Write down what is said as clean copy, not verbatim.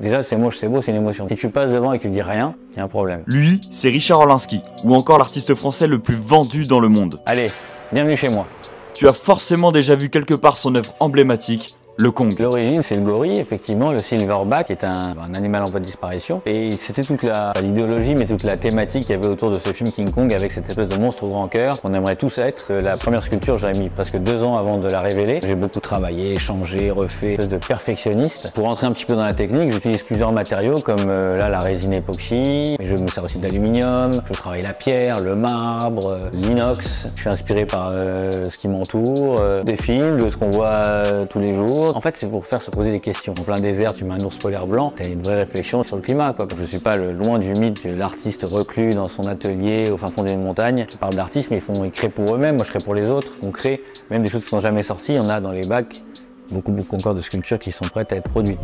Déjà, c'est moche, c'est beau, c'est une émotion. Si tu passes devant et que tu dis rien, il y a un problème. Lui, c'est Richard Orlinski, ou encore l'artiste français le plus vendu dans le monde. Allez, bienvenue chez moi. Tu as forcément déjà vu quelque part son œuvre emblématique, le Kong. L'origine, c'est le gorille, effectivement, le silverback, qui est un animal en voie de disparition. Et c'était toute l'idéologie, mais toute la thématique qu'il y avait autour de ce film King Kong, avec cette espèce de monstre au grand cœur qu'on aimerait tous être. La première sculpture, j'avais mis presque 2 ans avant de la révéler. J'ai beaucoup travaillé, changé, refait, une espèce de perfectionniste. Pour rentrer un petit peu dans la technique, j'utilise plusieurs matériaux, comme là, la résine époxy. Je me sers aussi d'aluminium. Je travaille la pierre, le marbre, l'inox. Je suis inspiré par ce qui m'entoure, des films, de ce qu'on voit tous les jours. En fait, c'est pour faire se poser des questions. En plein désert, tu mets un ours polaire blanc, tu as une vraie réflexion sur le climat, quoi. Je suis pas loin du mythe de l'artiste reclus dans son atelier au fin fond d'une montagne. Je parle d'artistes, mais ils créent pour eux-mêmes. Moi, je crée pour les autres. On crée même des choses qui sont jamais sorties. Il y en a dans les bacs beaucoup encore de sculptures qui sont prêtes à être produites.